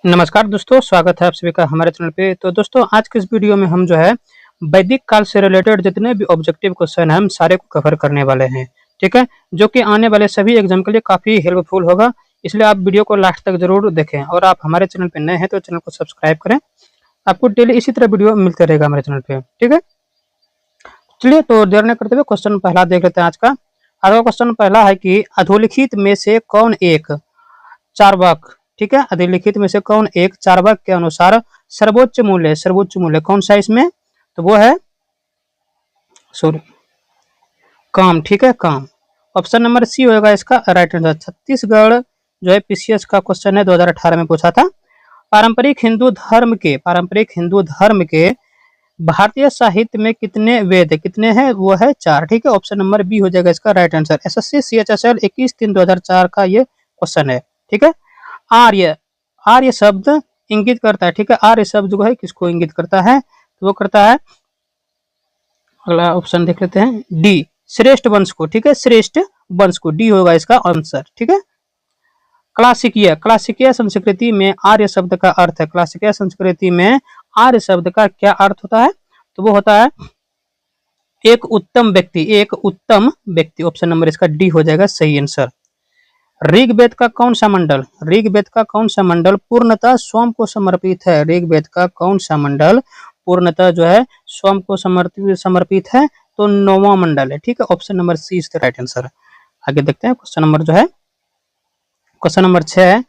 नमस्कार दोस्तों, स्वागत है आप सभी का हमारे चैनल पे। तो दोस्तों, आज के इस वीडियो में हम जो है वैदिक काल से रिलेटेड जितने भी ऑब्जेक्टिव क्वेश्चन हैं हम सारे को कवर करने वाले हैं। ठीक है, जो कि आने वाले सभी एग्जाम के लिए काफ़ी हेल्पफुल होगा। इसलिए आप वीडियो को लास्ट तक जरूर देखें और आप हमारे चैनल पे नए हैं तो चैनल को सब्सक्राइब करें। आपको डेली इसी तरह वीडियो मिलते रहेगा हमारे चैनल पे। ठीक है, चलिए तो देर न करते हुए क्वेश्चन पहला देख लेते हैं आज का। आज का क्वेश्चन पहला है कि अधोलिखित में से कौन एक चार्वाक, ठीक है, अधिलिखित में से कौन एक चार्वाक के अनुसार सर्वोच्च मूल्य कौन सा इसमें, तो वो है सॉरी काम। ठीक है, काम। ऑप्शन नंबर सी होगा इसका राइट आंसर। छत्तीसगढ़ जो है पीसीएस का क्वेश्चन है, 2018 में पूछा था। पारंपरिक हिंदू धर्म के भारतीय साहित्य में कितने वेद कितने हैं, वो है 4। ठीक है, ऑप्शन नंबर बी हो जाएगा इसका राइट आंसर। एसएससी सीएचएसएल 21/3/2004 का ये क्वेश्चन है। ठीक है, आर्य, आर्य शब्द इंगित करता है, ठीक है, आर्य शब्द जो है किसको इंगित करता है, तो वो करता है, अगला ऑप्शन देख लेते हैं, डी, श्रेष्ठ वंश को। ठीक है, श्रेष्ठ वंश को, डी होगा इसका आंसर। ठीक है, क्लासिकीय संस्कृति में आर्य शब्द का अर्थ है, क्लासिकीय संस्कृति में आर्य शब्द का क्या अर्थ होता है, तो वो होता है एक उत्तम व्यक्ति। ऑप्शन नंबर इसका डी हो जाएगा सही आंसर। ऋग्वेद का कौन सा मंडल पूर्णतः सोम को समर्पित है, ऋग्वेद का कौन सा मंडल पूर्णतः जो है सोम को समर्पित है, तो 9वां मंडल है। ठीक है, option number C is the right answer. आगे देखते हैं क्वेश्चन नंबर जो है, क्वेश्चन नंबर 6,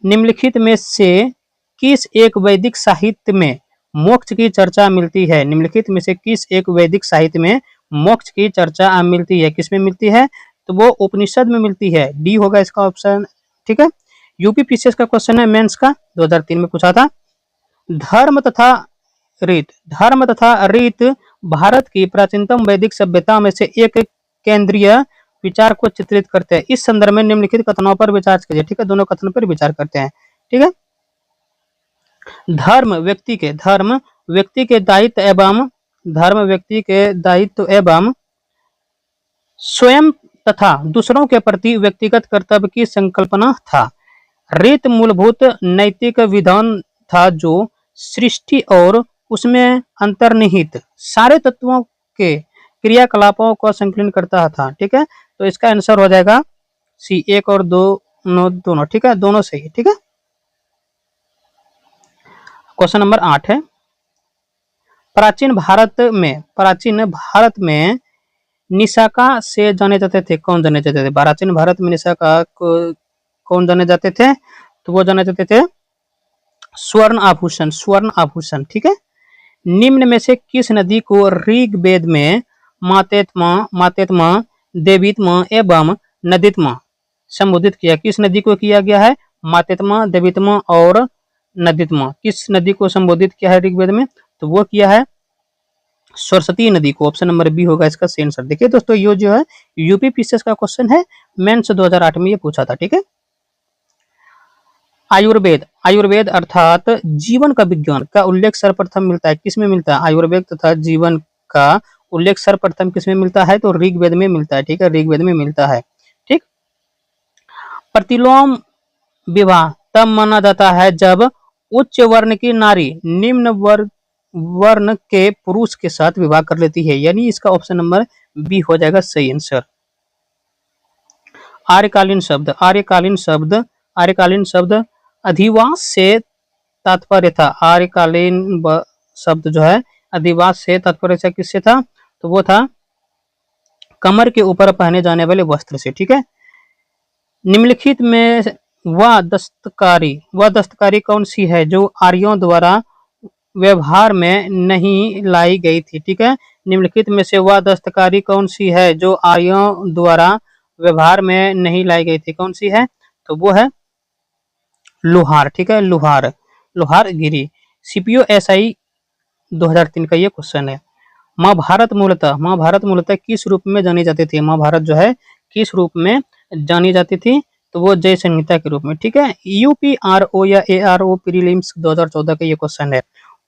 निम्नलिखित में से किस एक वैदिक साहित्य में मोक्ष की चर्चा मिलती है, निम्नलिखित में से किस एक वैदिक साहित्य में मोक्ष की चर्चा मिलती है, किसमें मिलती है, तो वो उपनिषद में मिलती है, डी होगा इसका ऑप्शन। ठीक है, यूपी पीसीएस का क्वेश्चन है मेंस का, 2003 में पूछा था। धर्म तथा रीत भारत की प्राचीनतम वैदिक सभ्यता में से एक केंद्रीय विचार को चित्रित करते हैं। इस संदर्भ में निम्नलिखित कथनों पर विचार कीजिए। ठीक है, दोनों कथन पर विचार करते हैं। ठीक है, धर्म व्यक्ति के दायित्व एवं स्वयं तथा दूसरों के प्रति व्यक्तिगत कर्तव्य की संकल्पना था। रीत मूलभूत नैतिक विधान था जो सृष्टि और उसमें अंतर्निहित सारे तत्वों के क्रियाकलापों को संकलन करता था। ठीक है, तो इसका आंसर हो जाएगा सी, 1 और 2 दोनों। ठीक है, दोनों सही है। ठीक है, क्वेश्चन नंबर 8 है, प्राचीन भारत में निशाका से जाने जाते थे, कौन जाने जाते थे, प्राचीन भारत में निशाका को कौन जाने जाते थे, तो वो जाने जाते थे स्वर्ण आभूषण। ठीक है, निम्न में से किस नदी को ऋग्वेद में मातेत्मा, देवीत्मा एवं नदीत्मा संबोधित किया, किस नदी को किया गया है, मातेत्मा, देवीत्मा और नदीत्मा, किस नदी को संबोधित किया है ऋग्वेद में, तो वो किया है सरस्वती नदी को। ऑप्शन नंबर बी होगा इसका सही आंसर। देखिए दोस्तों, ये जो है यूपी पीसीएस का क्वेश्चन है, मेंस 2008 में ये पूछा था। ठीक है, आयुर्वेद अर्थात जीवन का विज्ञान का उल्लेख सर्वप्रथम मिलता है, किसमें मिलता है, आयुर्वेद तथा जीवन का उल्लेख सर्वप्रथम किसमें मिलता है, तो ऋग्वेद में मिलता है। ठीक है, ऋग्वेद में मिलता है। ठीक, प्रतिलोम विवाह तब माना जाता है जब उच्च वर्ण की नारी निम्न वर्ण के पुरुष के साथ विवाह कर लेती है, यानी इसका ऑप्शन नंबर बी हो जाएगा सही आंसर। आर्यकालीन शब्द अधिवास से तात्पर्य था, आर्यकालीन शब्द जो है अधिवास से तात्पर्य से किससे था, तो वो था कमर के ऊपर पहने जाने वाले वस्त्र से। ठीक है, निम्नलिखित में वह दस्तकारी कौन सी है जो आर्यों द्वारा व्यवहार में नहीं लाई गई थी। ठीक है, निम्नलिखित में से वह दस्तकारी कौन सी है जो आर्यों द्वारा व्यवहार में नहीं लाई गई थी, कौन सी है, तो वो है लोहार। ठीक है, लोहार गिरी। सीपीओ एसआई 2003 का ये क्वेश्चन है। महाभारत मूलतः किस रूप में जानी जाती थी, महाभारत जो है किस रूप में जानी जाती थी, तो वो जय संहिता के रूप में। ठीक है, यूपीआरओ या एआरओ प्रीलिम्स 2014 का ये क्वेश्चन है।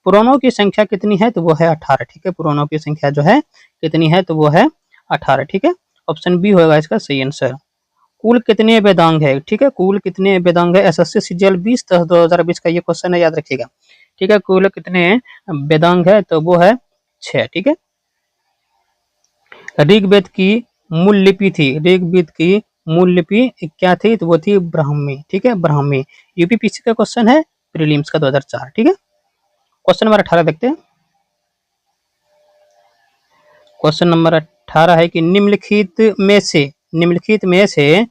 पुराणों की संख्या कितनी है, तो वो है 18। ठीक है, पुराणों की संख्या जो है कितनी है, तो वो है 18। ठीक है, ऑप्शन बी होगा इसका सही आंसर। कुल कितने वेदांग है, ठीक है, कुल कितने वेदांग है, एसएससी सीजीएल 20/10/2020 का ये क्वेश्चन है, याद रखिएगा, ठीक है। कुल कितने वेदांग है, तो वो है 6, ठीक है। ऋग्वेद की मूल लिपि थी, ऋग्वेद की मूल लिपि क्या थी, तो वो थी ब्राह्मी, ठीक है, ब्राह्मी। यूपीपीसी का क्वेश्चन है, प्रीलिम्स का 2004, ठीक है। क्वेश्चन नंबर 18 देखते हैं। क्वेश्चन नंबर 18 है कि निम्नलिखित में से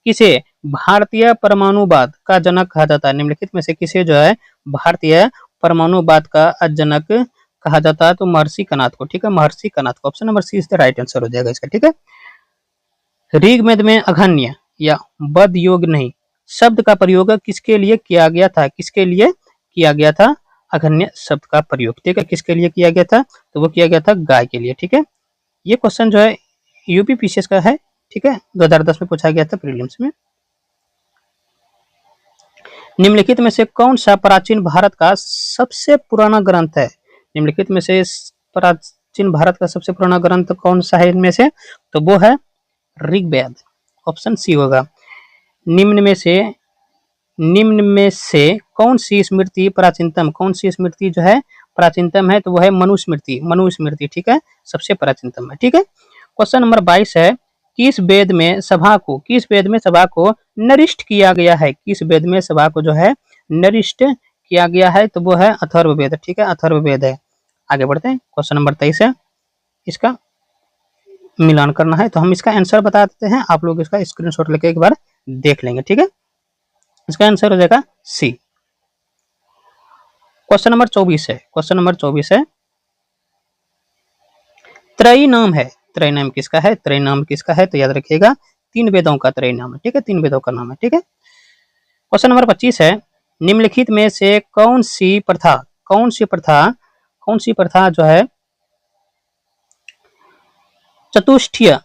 किसे भारतीय परमाणुवाद का जनक कहा जाता है। निम्नलिखित में से किसे जो है भारतीय परमाणुवाद का जनक कहा जाता है, तो महर्षि कनाद को, ठीक है, महर्षि कनाद को। Option number C is the right answer हो जाएगा इसका, ठीक है। ऋग्वेद में अघन्य या बद योग नहीं शब्द का प्रयोग किसके लिए किया गया था, किसके लिए किया गया था अघन्य शब्द का प्रयोग, ठीक है, किसके लिए किया गया था, तो वो किया गया था गाय के लिए, ठीक है। ये क्वेश्चन जो है यूपीपीसीएस का है, ठीक है, 2010 में पूछा गया था प्रीलिम्स में। निम्नलिखित में से कौन सा प्राचीन भारत का सबसे पुराना ग्रंथ है, निम्नलिखित में से प्राचीन भारत का सबसे पुराना ग्रंथ कौन सा है इनमें से, तो वो है ऋग्वेद, ऑप्शन सी होगा। निम्न में से कौन सी स्मृति प्राचीनतम, कौन सी स्मृति जो है प्राचीनतम है, तो वो है मनुस्मृति, ठीक है, सबसे प्राचीनतम है, ठीक है। क्वेश्चन नंबर 22 है, किस वेद में सभा को नरिष्ठ किया गया है, किस वेद में सभा को जो है नरिष्ठ किया गया है, तो वो है अथर्ववेद, ठीक है, अथर्ववेद है। आगे बढ़ते हैं, क्वेश्चन नंबर 23 है, इसका मिलान करना है, तो हम इसका आंसर बता देते हैं, आप लोग इसका स्क्रीनशॉट लेके एक बार देख लेंगे, ठीक है। इसका आंसर हो जाएगा सी। क्वेश्चन नंबर 24 है, क्वेश्चन नंबर 24 है, त्रयी नाम है, त्रय नाम किसका है, त्रय नाम किसका है, तो याद रखिएगा 3 वेदों का त्रय नाम है, ठीक है, 3 वेदों का नाम है, ठीक है। क्वेश्चन नंबर 25 है, निम्नलिखित में से कौन सी प्रथा जो है चतुष्टय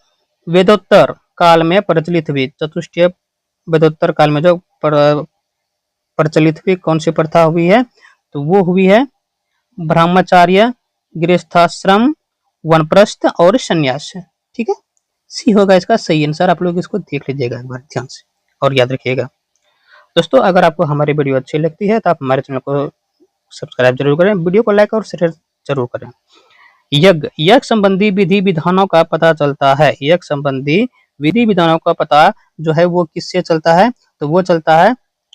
वेदोत्तर काल में प्रचलित हुई, चतुष्टय वेदोत्तर काल में जो प्रचलित हुई कौन सी प्रथा हुई है, तो वो हुई है ब्रह्मचार्य, गृहस्थाश्रम, वनप्रस्थ और संन्यास, ठीक है। सी होगा इसका सही आंसर, आप लोग इसको देख लीजिएगा एक बार ध्यान से और याद रखिएगा। दोस्तों अगर आपको हमारी वीडियो अच्छी लगती है तो आप हमारे चैनल को सब्सक्राइब जरूर करें, वीडियो को लाइक और शेयर जरूर करें। यज्ञ संबंधी विधि विधानों का पता चलता है, यज्ञ संबंधी विधि विधानों का पता जो है वो किससे चलता है, तो वो चलता है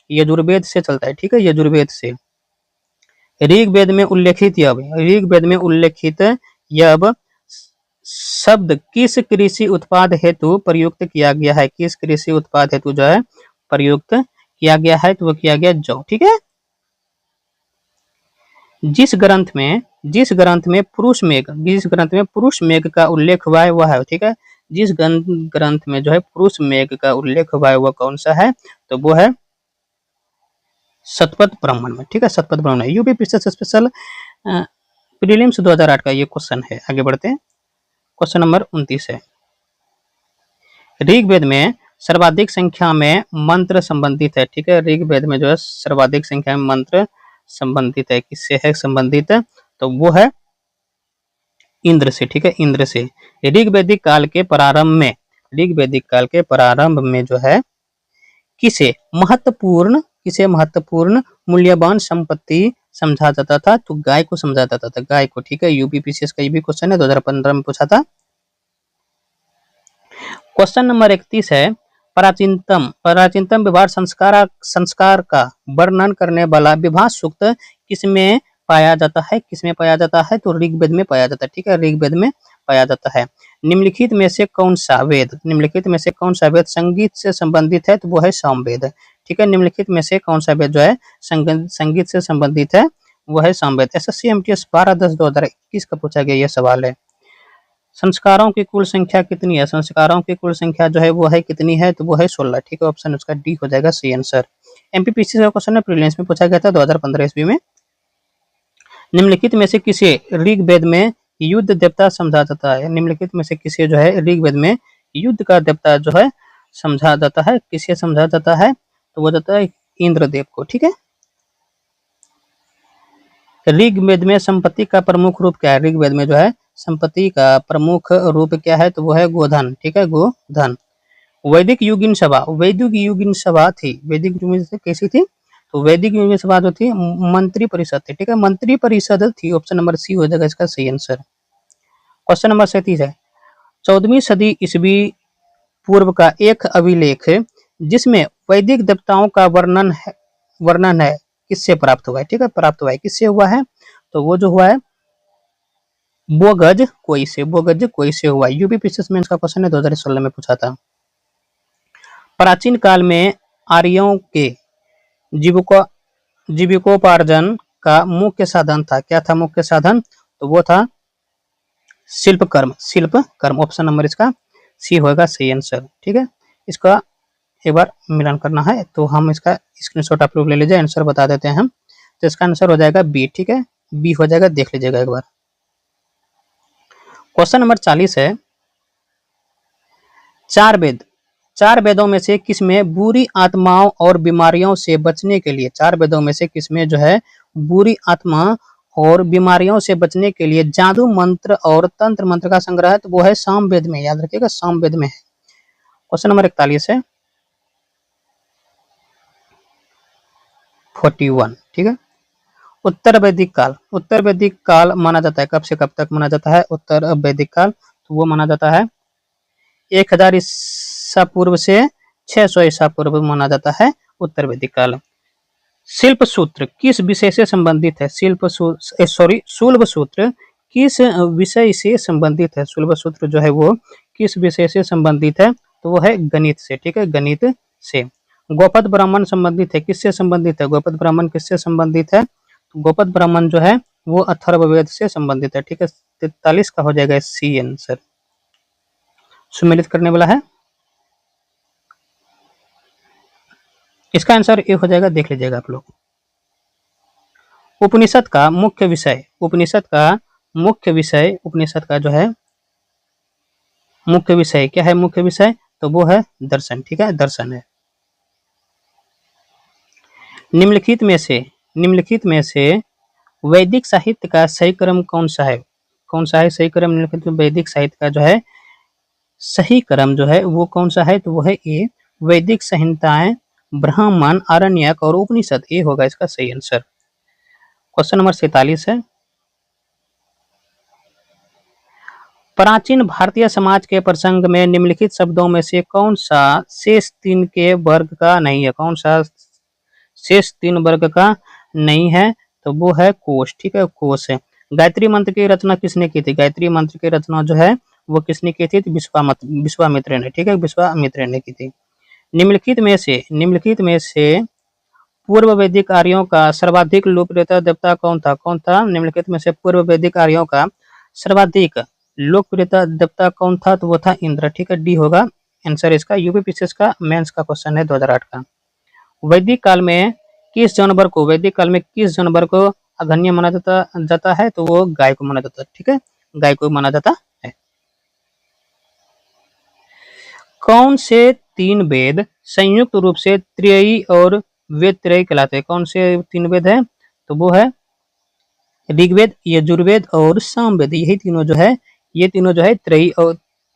यजुर्वेद से चलता है, ठीक है, यजुर्वेद से। ऋग्वेद में उल्लेखित यब शब्द किस कृषि उत्पाद हेतु प्रयुक्त किया गया है, किस कृषि उत्पाद हेतु जो है प्रयुक्त किया गया है, तो वो किया गया जौ, ठीक है। जिस ग्रंथ में पुरुष मेघ का उल्लेख हुआ है वह है, ठीक है, जिस ग्रंथ में जो है पुरुष मेघ का उल्लेख हुआ है वह कौन सा है, तो वो है शतपथ ब्राह्मण में, ठीक है, Shatapatha Brahmana. UPPCS special prelims 2008 का ये क्वेश्चन है। आगे बढ़ते हैं, क्वेश्चन नंबर 29 है, ऋग्वेद में सर्वाधिक संख्या में मंत्र संबंधित है, ठीक है, ऋग्वेद में जो है सर्वाधिक संख्या में मंत्र संबंधित है, किससे है संबंधित है, तो वो है इंद्र से, ठीक है, इंद्र से। ऋग्वैदिक काल के प्रारंभ में जो है किसे महत्वपूर्ण मूल्यवान संपत्ति समझा जाता था, तो गाय को समझा जाता था, गाय को, ठीक है। यूपीपीसीएस का ये भी क्वेश्चन है, 2015 में पूछा था। क्वेश्चन नंबर 31 है, प्राचीनतम विवाह संस्कार का वर्णन करने वाला विवाह सूक्त किसमें पाया जाता है, तो ऋग्वेद में पाया जाता है, ठीक है, ऋग्वेद में पाया जाता है। निम्नलिखित में से कौन सा वेद संगीत से संबंधित है, तो वो है सामवेद, ठीक है। निम्नलिखित में से कौन सा वेद जो है संगीत से संबंधित है, वो है सामवेद। एसएससी एमटीएस 12/10/2021 का पूछा गया यह सवाल है। संस्कारों की कुल संख्या कितनी है, संस्कारों की कुल संख्या जो है वो है कितनी है, तो वो है 16, ठीक है, ऑप्शन उसका डी हो जाएगा सही आंसर। एमपीपीसी का क्वेश्चन है, प्रीलिम्स में पूछा गया था 2015 ईस्वी में। निम्नलिखित में से किसे ऋग्वेद में युद्ध देवता समझा जाता है, निम्नलिखित में से किसे जो है ऋग्वेद में युद्ध का देवता जो है समझा जाता है, किसे समझा जाता है, तो वो जाता है इंद्रदेव को, ठीक है। ऋग्वेद में संपत्ति का प्रमुख रूप क्या है, ऋग्वेद में जो है संपत्ति का प्रमुख रूप क्या है, तो वो है गोधन, ठीक है, गोधन। वैदिक युगीन सभा, वैदिक युगीन सभा थी, वैदिक युगीन सभा कैसी थी? तो वैदिक युगीन सभा जो थी मंत्री परिषद थी, ठीक है, मंत्री परिषद थी। ऑप्शन नंबर सी हो जाएगा इसका सही आंसर। क्वेश्चन नंबर 37 है, 14वीं सदी ईस्वी पूर्व का एक अभिलेख जिसमें वैदिक देवताओं का वर्णन है किससे प्राप्त हुआ है? ठीक है, प्राप्त हुआ है किससे हुआ है? तो वो जो हुआ है बोगज कोई से हुआ। यूपीपीसीएस मेंस का क्वेश्चन है, 2016 में पूछा था। प्राचीन काल में आर्यों के जीविकोपार्जन का मुख्य साधन था, क्या था मुख्य साधन? तो वो था शिल्प कर्म। ऑप्शन नंबर इसका सी होगा सही आंसर, ठीक है। इसका एक बार मिलान करना है तो हम इसका स्क्रीनशॉट आप लोग ले लीजिए, आंसर बता देते हैं हम। तो इसका आंसर हो जाएगा बी, ठीक है, बी हो जाएगा, देख लीजिएगा एक बार। क्वेश्चन नंबर 40 है, चार वेदों में से किसमें बुरी आत्माओं और बीमारियों से बचने के लिए, चार वेदों में से किसमें जो है बुरी आत्मा और बीमारियों से बचने के लिए जादू मंत्र और तंत्र मंत्र का संग्रह है? तो वो है सामवेद में, याद रखिएगा सामवेद में है। क्वेश्चन नंबर 41 है, 41, ठीक है। उत्तर वैदिक काल माना जाता है, कब से कब तक माना जाता है उत्तर वैदिक काल? तो वो माना जाता है 1000 ईसा पूर्व से 600 ईसा पूर्व माना जाता है उत्तर वैदिक काल। शिल्प सूत्र किस विषय से संबंधित है? शूल्ब सूत्र किस विषय से संबंधित है? शूल्ब सूत्र जो है वो किस विषय से संबंधित है? तो वो है गणित से, ठीक है, गणित से। गोपद ब्राह्मण संबंधित है, किससे संबंधित है? गोपद ब्राह्मण किससे संबंधित है? गोपद ब्राह्मण जो है वो अथर्ववेद से संबंधित है, ठीक है। 43 का हो जाएगा सी आंसर। सुमेलित करने वाला है, इसका आंसर ए हो जाएगा, देख लीजिएगा आप लोग। उपनिषद का मुख्य विषय, उपनिषद का जो है मुख्य विषय क्या है? मुख्य विषय तो वो है दर्शन, ठीक है, दर्शन है। निम्नलिखित में से वैदिक साहित्य का सही क्रम कौन सा है? कौन सा है सही क्रम? निम्नलिखित में वैदिक साहित्य का जो है सही क्रम जो है वो कौन सा है? तो वो है ए, वैदिक संहिताएं, ब्राह्मण, आरण्यक और उपनिषद। ए होगा इसका सही आंसर। क्वेश्चन नंबर 47 है, प्राचीन भारतीय समाज के प्रसंग में निम्नलिखित शब्दों में से कौन सा शेष तीन के वर्ग का नहीं है? कौन सा शेष तीन वर्ग का नहीं है? तो वो है कोश, ठीक है, कोश है। गायत्री मंत्र की रचना किसने की थी? गायत्री मंत्र की रचना जो है वो किसने की थी? विश्वामित्र ने, ठीक है, विश्वामित्र ने की थी। निम्नलिखित में से पूर्व वैदिक आर्यों का सर्वाधिक लोकप्रिय देवता कौन था? निम्नलिखित में से पूर्व वैदिक आर्यों का सर्वाधिक लोकप्रियता देवता कौन था? तो वो था इंद्र, ठीक है, डी होगा आंसर इसका। यूपीपीसीएस का मेंस का क्वेश्चन है 2008 का। वैदिक काल में किस जानवर को अग्रण्य माना जाता है? तो वो गाय को माना जाता है, ठीक है, गाय को माना जाता है। कौन से तीन वेद संयुक्त रूप से त्रयी और वेद त्रयी कहलाते हैं? कौन से तीन वेद है? तो वो है ऋग्वेद, यजुर्वेद और सामवेद। यही तीनों जो है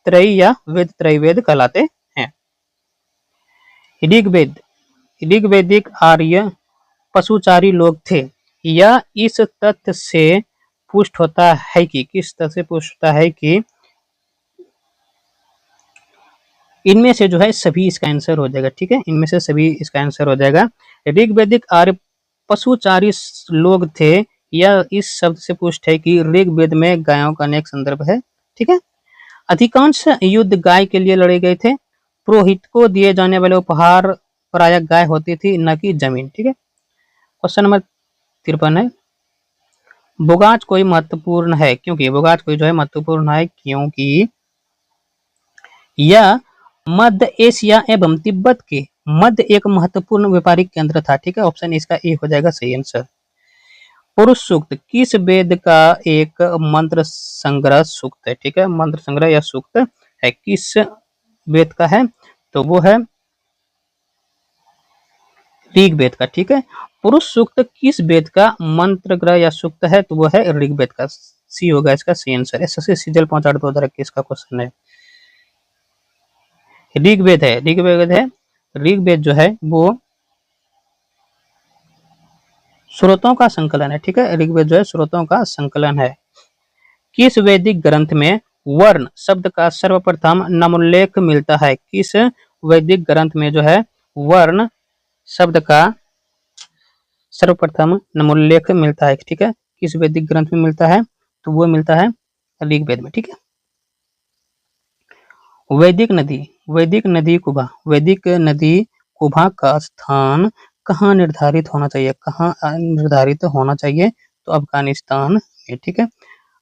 त्रयी या वेद त्रयी वेद कहलाते हैं। ऋग्वेदिक आर्य पशुचारी लोग थे। यह इस तथ्य से पुष्ट होता है कि किस तथ्य से पुष्ट होता है कि इनमें से जो है सभी इसका आंसर हो जाएगा, ठीक है, इनमें से सभी इसका आंसर हो जाएगा। ऋग्वेदिक आर्य पशुचारी लोग थे, यह इस शब्द से पुष्ट है कि ऋग्वेद में गायों का अनेक संदर्भ है, ठीक है। अधिकांश युद्ध गाय के लिए लड़े गए थे। पुरोहित को दिए जाने वाले उपहार प्रायः गाय होती थी, न कि जमीन, ठीक है। क्वेश्चन नंबर 53 है, बोगाज कोई महत्वपूर्ण है क्योंकि यह मध्य एशिया एवं तिब्बत के मध्य एक महत्वपूर्ण व्यापारिक केंद्र था, ठीक है, ऑप्शन इसका ए हो जाएगा सही आंसर। पुरुष सूक्त किस वेद का एक मंत्र संग्रह सूक्त है? ठीक है, मंत्र संग्रह या सूक्त है, किस वेद का है? तो वो है ऋग्वेद का, ठीक है। पुरुष सूक्त किस वेद का मंत्र ग्रह या सूक्त है? तो वो है ऋग्वेद का, सी होगा इसका सही आंसर। एसएससी सीजीएल 5/8/2021 का क्वेश्चन है। ऋग्वेद है, ऋग्वेद जो है वो स्रोतों का संकलन है। ठीक है, ऋग्वेद जो है स्रोतों का संकलन है। किस वैदिक ग्रंथ में वर्ण शब्द का सर्वप्रथम नामोल्लेख मिलता है? किस वैदिक ग्रंथ में जो है वर्ण शब्द का सर्वप्रथम नामोल्लेख मिलता है? ठीक है, किस वैदिक ग्रंथ में मिलता है? तो वो मिलता है ऋग्वेद में। ठीक है, वैदिक नदी कुबा का स्थान कहाँ निर्धारित होना चाहिए? कहाँ निर्धारित होना चाहिए? तो अफगानिस्तान में। ठीक है,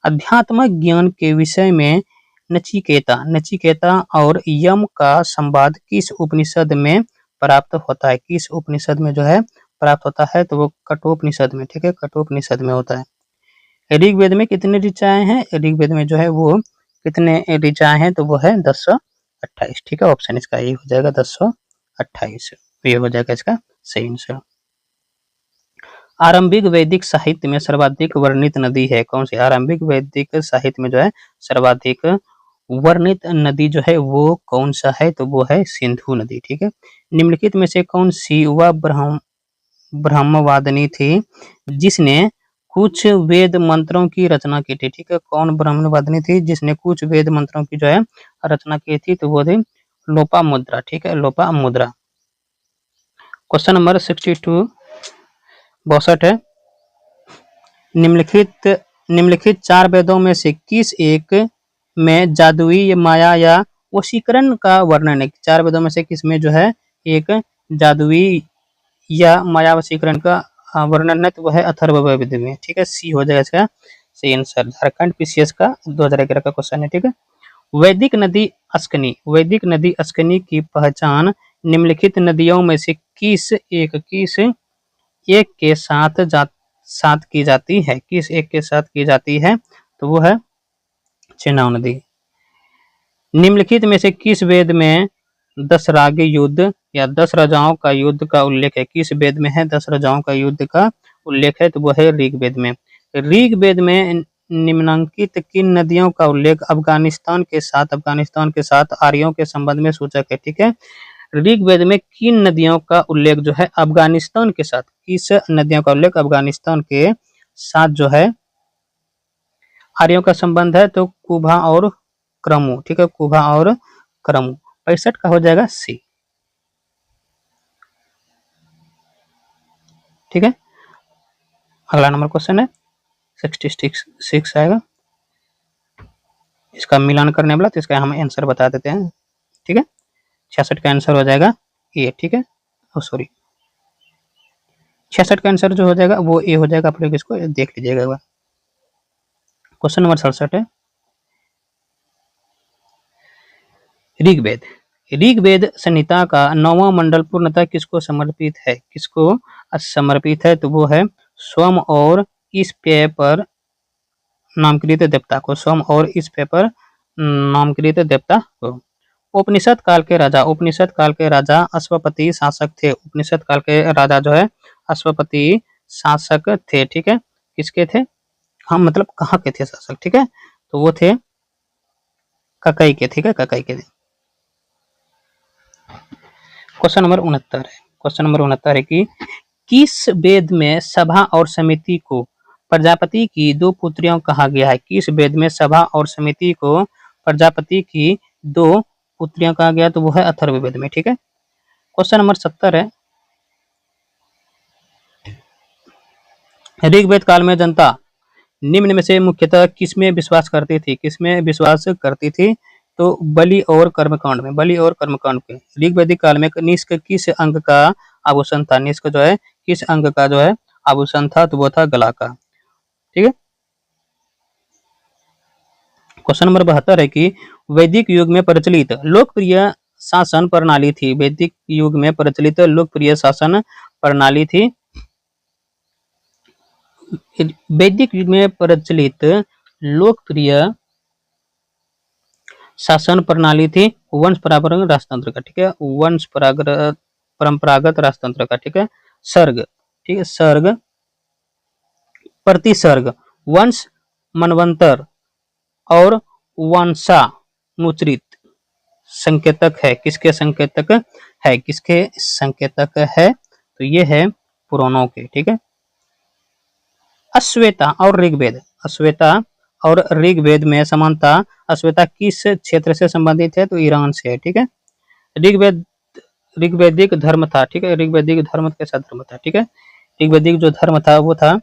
अध्यात्मक ज्ञान के विषय में नचिकेता और यम का संवाद किस उपनिषद में प्राप्त होता है? किस उपनिषद में जो है प्राप्त होता है? तो वो कठोपनिषद में। ठीक है, कठोपनिषद में होता है। ऋग्वेद में कितने ऋचाएं हैं? ऋग्वेद में जो है वो कितने ऋचाएं हैं? तो वो है 1028। ठीक है, ऑप्शन इसका ये हो जाएगा 1028, ये हो जाएगा इसका सही आंसर। आरंभिक वैदिक साहित्य में सर्वाधिक वर्णित नदी है कौन सी? आरंभिक वैदिक साहित्य में जो है सर्वाधिक वर्णित नदी जो है वो कौन सा है? तो वो है सिंधु नदी। ठीक है, निम्नलिखित में से कौन सी वह ब्रह्मवादिनी थी जिसने कुछ वेद मंत्रों की रचना की थी? ठीक है, कौन ब्रह्मवादिनी थी जिसने कुछ वेद मंत्रों की जो है रचना की थी? तो वो थी लोपामुद्रा। ठीक है, लोपामुद्रा। क्वेश्चन नंबर 62 62 है, निम्नलिखित 4 वेदों में से किस एक में जादुई माया या वशीकरण का वर्णन है? 4 वेदों में से किस में जो है एक जादुई या माया वशीकरण का वर्णन है? तो वह है अथर्ववेद में। ठीक है, सी हो जाएगा इसका सही आंसर। झारखंड पीसीएस का 2011 का क्वेश्चन है। ठीक है, वैदिक नदी अस्कनी की पहचान निम्नलिखित नदियों में से किस एक के साथ की जाती है? किस एक के साथ की जाती है? तो वो है चेनाब नदी। निम्नलिखित में से किस वेद में 10 राग युद्ध या 10 राजाओं का युद्ध का उल्लेख है? किस वेद में है 10 राजाओं का युद्ध का उल्लेख है? तो वो है ऋग्वेद में। ऋग्वेद में निम्नांकित किन नदियों का उल्लेख अफगानिस्तान के साथ आर्यों के संबंध में सूचक है? ठीक है, ऋग्वेद में किन नदियों का उल्लेख जो है अफगानिस्तान के साथ, किस नदियों का उल्लेख अफगानिस्तान के साथ जो है आर्यों का संबंध है? तो कुबा और क्रमु। ठीक है, कुबा और क्रमु। 65 का हो जाएगा सी। ठीक है, अगला नंबर क्वेश्चन है 66 आएगा, इसका मिलान करने वाला, तो इसका हम आंसर बता देते हैं। ठीक है, 66 का आंसर हो जाएगा ए। ठीक है, सॉरी 66 का आंसर जो हो जाएगा वो ए हो जाएगा। आप लोग इसको देख लीजिएगा। क्वेश्चन नंबर 67 है, ऋग्वेद संहिता का 9वां मंडल पूर्णतः किसको समर्पित है? किसको समर्पित है? तो वो है सोम और इस पेय पर नामकृत देवता को। सोम और इस पेय पर नामकृत देवता को। उपनिषद काल के राजा अश्वपति शासक थे। उपनिषद काल के राजा जो है अश्वपति शासक थे। ठीक है, किसके थे? हम मतलब कहाँ के थे शासक? ठीक है, तो वो थे ककई के। ठीक है, ककई के थे। क्वेश्चन नंबर 69 है कि किस वेद में सभा और समिति को प्रजापति की 2 पुत्रियों कहा गया है? किस वेद में सभा और समिति को प्रजापति की 2 पुत्रियां कहा गया? तो वो है अथर्ववेद में। ठीक है, क्वेश्चन नंबर 70 है, ऋग्वेद काल में जनता निम्न में से मुख्यतः किसमें विश्वास करती थी? किसमें विश्वास करती थी? तो बलि और कर्मकांड में। पे ऋग्वैदिक काल में निष्क किस अंग का आभूषण था? निष्क जो है किस अंग का जो है आभूषण था? तो वो था गला का। ठीक है, क्वेश्चन नंबर 72 है कि वैदिक युग में प्रचलित लोकप्रिय शासन प्रणाली थी। वैदिक युग में प्रचलित लोकप्रिय शासन प्रणाली थी। वैदिक युग में प्रचलित लोकप्रिय शासन प्रणाली थी वंश परंपरागत राजतंत्र का। ठीक है, वंश परंपरागत राजतंत्र का। ठीक है, सर्ग। ठीक है, सर्ग प्रतिसर्ग वंश मनवंतर और वंशानुचरित संकेतक है, किसके संकेतक है, किसके संकेतक है, तो ये है पुराणों के। ठीक है, अश्वेता और ऋग्वेद, अश्वेता और ऋग्वेद में समानता, अश्वेता किस क्षेत्र से संबंधित है, तो ईरान से है। ठीक है, ऋग्वेद ऋग्वेदिक धर्म था। ठीक है, ऋग्वेदिक धर्म कैसा धर्म था, ठीक है, ऋग्वेदिक जो धर्म था वो था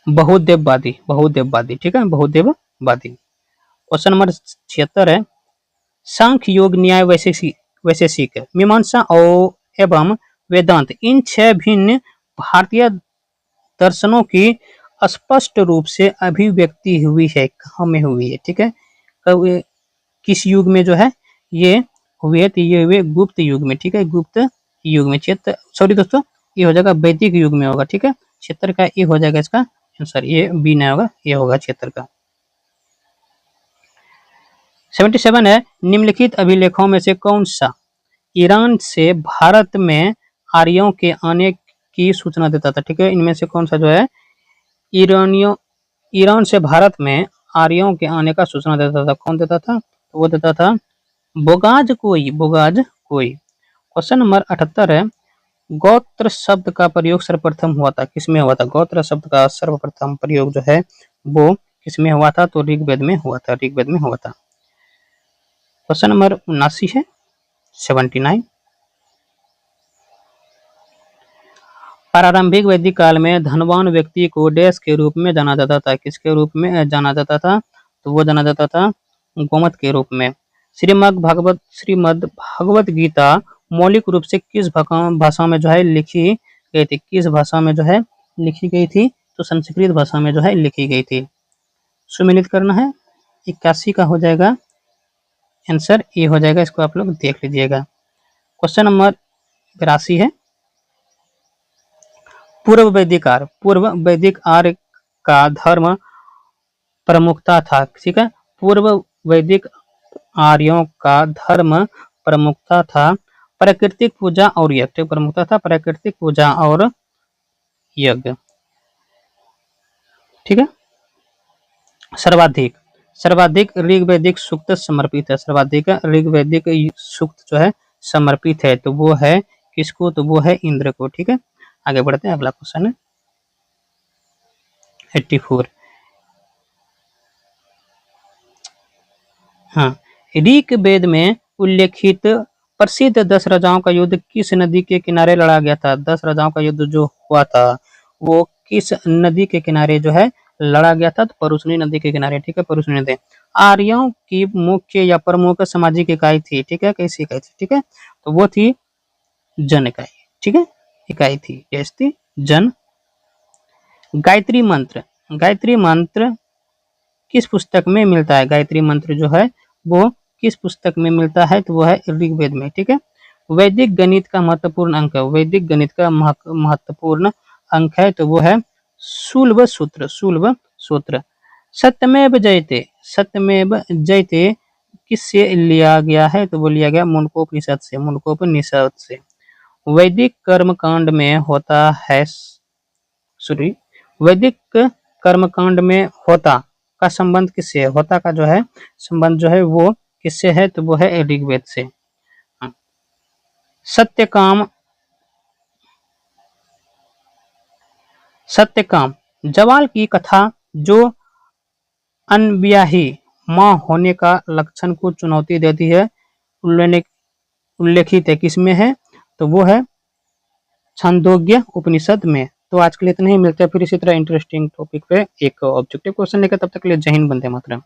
बहुदेववादी, बहुदेववादी। ठीक है, बहुदेववादी। क्वेश्चन नंबर 76 है, सांख्य, योग, न्याय, वैशेषिक, मीमांसा और एवं वेदांत, इन 6 भिन्न भारतीय दर्शनों की स्पष्ट रूप से अभिव्यक्ति हुई है, कहाँ में हुई है, ठीक है, किस युग में जो है ये हुई है, तो ये हुए गुप्त युग में। ठीक है, गुप्त युग में, सॉरी दोस्तों, ये हो जाएगा वैदिक युग में होगा। ठीक है, 76 का ये हो जाएगा इसका आंसर, ये बी नहीं होगा, ये होगा 76 का। 77 है, निम्नलिखित अभिलेखों में से कौन सा ईरान से भारत में आर्यों के आने की सूचना देता था। ठीक है, इनमें से कौन सा जो है ईरान से भारत में आर्यों के आने का सूचना देता था, कौन देता था, तो वो देता था बोगाज कोई, बोगाज कोई। क्वेश्चन नंबर 78 है, गोत्र शब्द का प्रयोग सर्वप्रथम हुआ था, किसमें हुआ था, गोत्र शब्द का सर्वप्रथम प्रयोग जो है वो किसमें हुआ था, तो ऋग्वेद में हुआ था, ऋग्वेद में हुआ था। क्वेश्चन नंबर 79 है, 79, प्रारंभिक वैदिक काल में धनवान व्यक्ति को डैश के रूप में जाना जाता था, किसके रूप में जाना जाता था, तो वो जाना जाता था गोमत के रूप में। श्रीमद् भागवत गीता मौलिक रूप से किस भाषा में जो है लिखी गई थी, किस भाषा में जो है लिखी गई थी, तो संस्कृत भाषा में जो है लिखी गई थी। सुमिलित करना है, 81 का हो जाएगा आंसर, ये हो जाएगा, इसको आप लोग देख लीजिएगा। क्वेश्चन नंबर 82 है, पूर्व वैदिक आर्य का धर्म प्रमुखता था, ठीक है, पूर्व वैदिक आर्यों का धर्म प्रमुखता था प्राकृतिक पूजा और यज्ञ, प्रमुखता था प्राकृतिक पूजा और यज्ञ। ठीक है, सर्वाधिक ऋग्वैदिक सूक्त समर्पित है, सर्वाधिक ऋग्वैदिक सूक्त जो है समर्पित है, तो वो है किसको, तो वो है इंद्र को। ठीक है, आगे बढ़ते हैं, अगला क्वेश्चन है 84। हाँ, ऋग्वेद में उल्लेखित प्रसिद्ध 10 राजाओं का युद्ध किस नदी के किनारे लड़ा गया था, 10 राजाओं का युद्ध जो हुआ था वो किस नदी के किनारे जो है लड़ा गया था, तो परुष्णी नदी के किनारे। ठीक है, परुष्णी नदी आर्यों की मुख्य या प्रमुख सामाजिक इकाई थी। ठीक है, कैसी इकाई थी, ठीक है, तो वो थी जन इकाई। ठीक है, इकाई थी, कैसी थी, जन। गायत्री मंत्र किस पुस्तक में मिलता है, गायत्री मंत्र जो है वो किस पुस्तक में मिलता है, तो वो है ऋग्वेद में। ठीक है, वैदिक गणित का महत्वपूर्ण अंक, वैदिक गणित का महत्वपूर्ण अंक है, तो वो है शूल्ब सूत्र। सत्यमेव जयते किससे लिया गया है, तो वो लिया गया मुंडकोपनिषद से। वैदिक कर्मकांड में होता है, वैदिक कर्मकांड में होता का संबंध किससे है, होता का जो है संबंध जो है वो किससे है, तो वो है ऋग्वेद से। सत्यकाम जवाल की कथा जो अनब्याही मां होने का लक्षण को चुनौती देती है, उल्लेखित है किसमें है, तो वो है छांदोग्य उपनिषद में। तो आज के लिए इतना ही, मिलते हैं फिर इसी तरह इंटरेस्टिंग टॉपिक पे एक ऑब्जेक्टिव क्वेश्चन लेकर, तब तक के लिए जय हिंद, वंदे मातरम।